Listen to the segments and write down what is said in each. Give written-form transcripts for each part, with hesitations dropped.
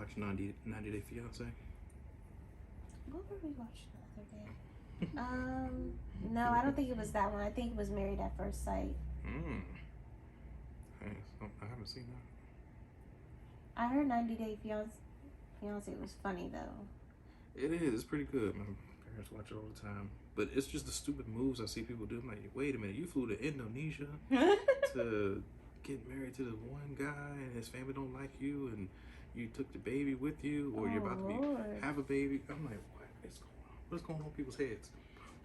watch 90 Day Fiance? What were we watching the other day? No, I don't think it was that one. I think it was Married at First Sight. Hey, so I haven't seen that. I heard 90 Day Fiance was funny though. It is. It's pretty good. My parents watch it all the time. But it's just the stupid moves I see people do. I'm like, wait a minute, you flew to Indonesia to get married to this one guy and his family don't like you and you took the baby with you or you're about to have a baby. I'm like, what is going on? What's going on in people's heads?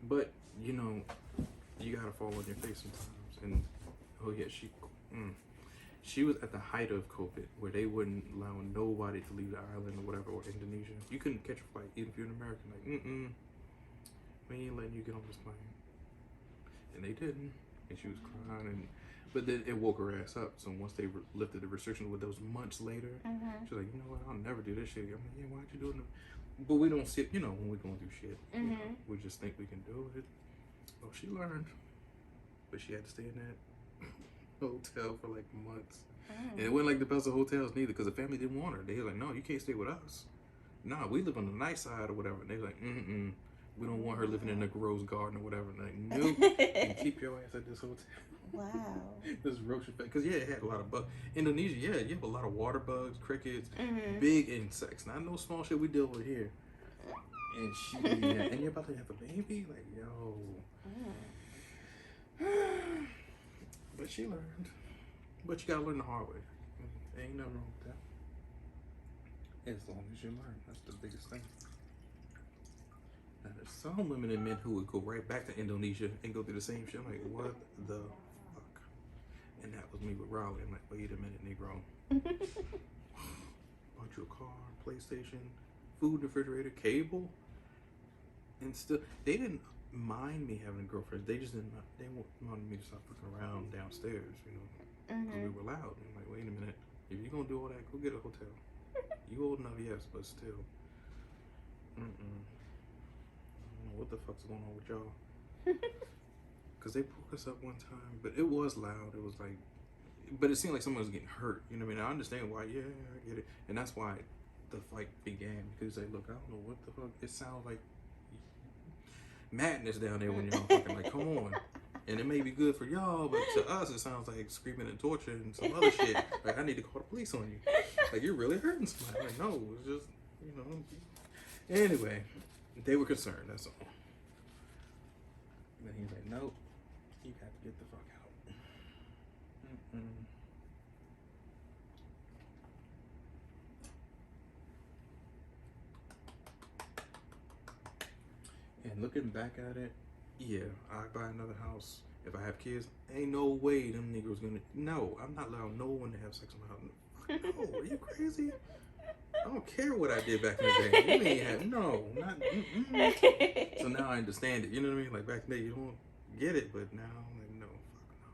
But, you know, you gotta fall on your face sometimes. And, oh yeah, she was at the height of COVID where they wouldn't allow nobody to leave the island or whatever, or Indonesia. You couldn't catch a flight, even if you're an American. Like, we ain't letting you get on this plane. And they didn't. And she was crying. But then it woke her ass up. So once they lifted the restrictions with those months later, she's like, you know what, I'll never do this shit. I'm like, yeah, why'd you do it? But we don't see it, you know, when we're going through shit. You know, we just think we can do it. Well, she learned. But she had to stay in that hotel for like months. And it wasn't like the best of hotels neither, because the family didn't want her. They were like, no, you can't stay with us. Nah, we live on the nice side or whatever. And they were like, we don't want her living in a rose garden or whatever. And like, nope, you keep your ass at this hotel. Wow. This roach effect. Because yeah, it had a lot of bugs. Indonesia, yeah, you have a lot of water bugs, crickets, big insects. Not no small shit we deal with here. And she, and you're about to have a baby? Like, yo. But she learned. But you gotta learn the hard way. Ain't nothing wrong with that. As long as you learn. That's the biggest thing. Now, there's some women and men who would go right back to Indonesia and go through the same shit. I'm like, what the fuck? And that was me with Raleigh. I'm like, wait a minute, Negro. Bought you a car, PlayStation, food refrigerator, cable. And still, they didn't mind me having a girlfriend. They just didn't, they wanted me to stop fucking around downstairs, you know. Because we were loud. And I'm like, wait a minute. If you're gonna do all that, go get a hotel. You old enough, yes, but still. I don't know what the fuck's going on with y'all. Because they broke us up one time, but it was loud. It was like, but it seemed like someone was getting hurt. You know what I mean? I understand why, yeah, I get it. And that's why the fight began. Because they look, I don't know what the fuck. It sounds like madness down there when y'all fucking like, come on. And it may be good for y'all, but to us, it sounds like screaming and torture and some other shit. Like, I need to call the police on you. Like, you're really hurting somebody. Like, no, it's just, you know. Anyway, they were concerned, that's all. And he's like, nope, you got to get the fuck out. And looking back at it, yeah, I buy another house. If I have kids, ain't no way them niggas gonna. No, I'm not allowing no one to have sex in my house. No, are you crazy? I don't care what I did back in the day. You ain't have no, not. So now I understand it. You know what I mean? Like back in the day, you don't get it, but now I'm like, no, fuck no.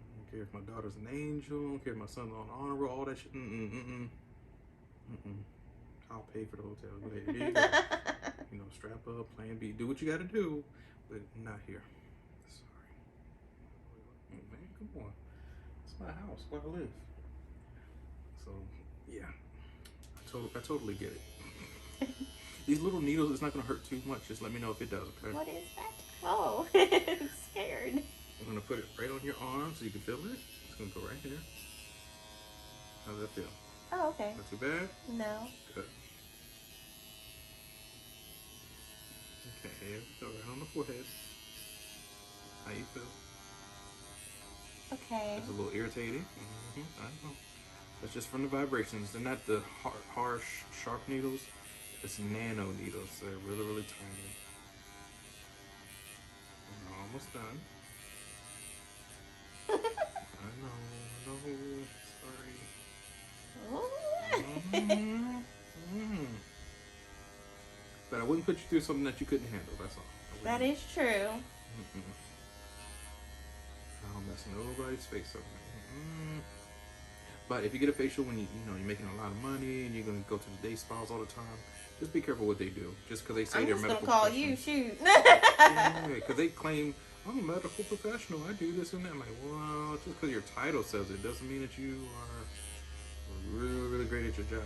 I don't care if my daughter's an angel. I don't care if my son's on honor roll. All that shit. I'll pay for the hotel. Go ahead. Here you go. You know, strap up, plan B, do what you gotta do, but not here. Sorry. Oh, man, come on. It's my house where I live. So, yeah. I totally get it. These little needles, it's not gonna hurt too much. Just let me know if it does, okay? What is that? Oh, I'm scared. I'm gonna put it right on your arm so you can feel it. It's gonna go right here. How does that feel? Oh, okay. Not too bad? No. Good. Okay, go right on the forehead. How you feel? Okay. It's a little irritating. I know. That's just from the vibrations. They're not the harsh, sharp needles. It's nano needles. So they're really, really tiny. We're almost done. I know. Sorry. But I wouldn't put you through something that you couldn't handle. That's all. That is true. I don't mess nobody's face up. But if you get a facial when you're making a lot of money and you're gonna go to the day spas all the time, just be careful what they do. Just because they say they're medical professionals. I'm just gonna call you. Shoot. Yeah, because they claim I'm a medical professional. I do this and that. I'm like, well, just because your title says it doesn't mean that you are really, really great at your job.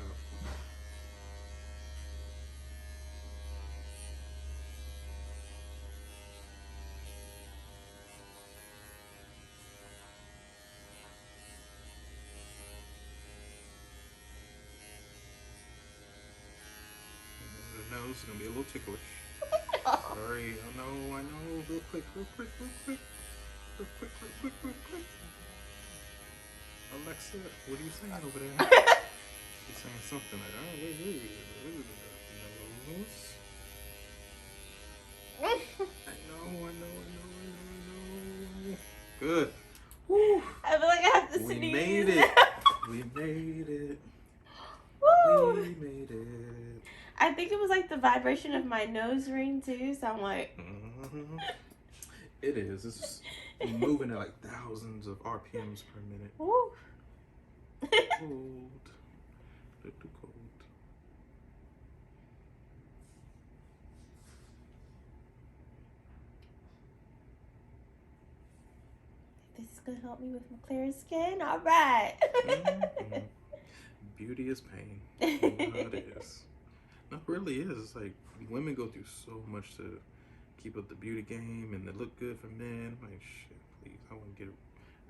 The nose is gonna be a little ticklish. Sorry, I know. Real quick. Alexa, what are you saying over there? She's saying something like, oh, nose. I know. Good. Woo. I feel like I have to sneeze. We made it. We made it. Woo. We made it. I think it was like the vibration of my nose ring too, so I'm like... It is. It's moving at like thousands of RPMs per minute. Woo. Cold. Little cold. This is gonna help me with my clear skin. All right. Beauty is pain. It is. No, it really is. It's like women go through so much to keep up the beauty game and to look good for men. I'm like, shit, please. I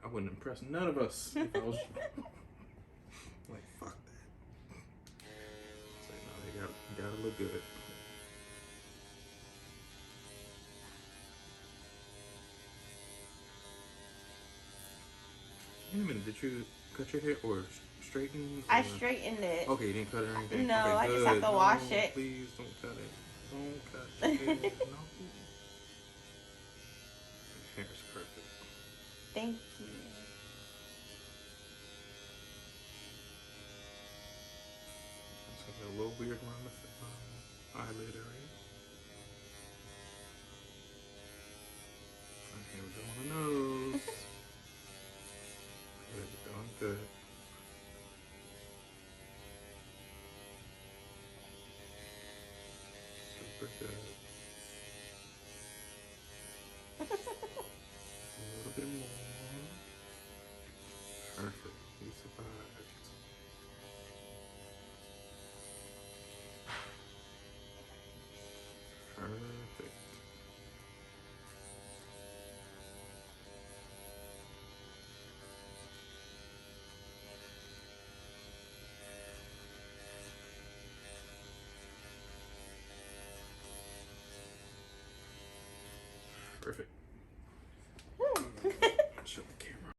wouldn't impress none of us if I was like, fuck that. It's like, no, you gotta look good. Wait a minute, did you cut your hair or straighten? I straightened it. Okay, you didn't cut it or anything? No, okay, I good. just have to wash it. Please don't cut it. Don't cut your hair. No. Your hair is perfect. Thank you. It's gonna be a little weird around the eyelid area.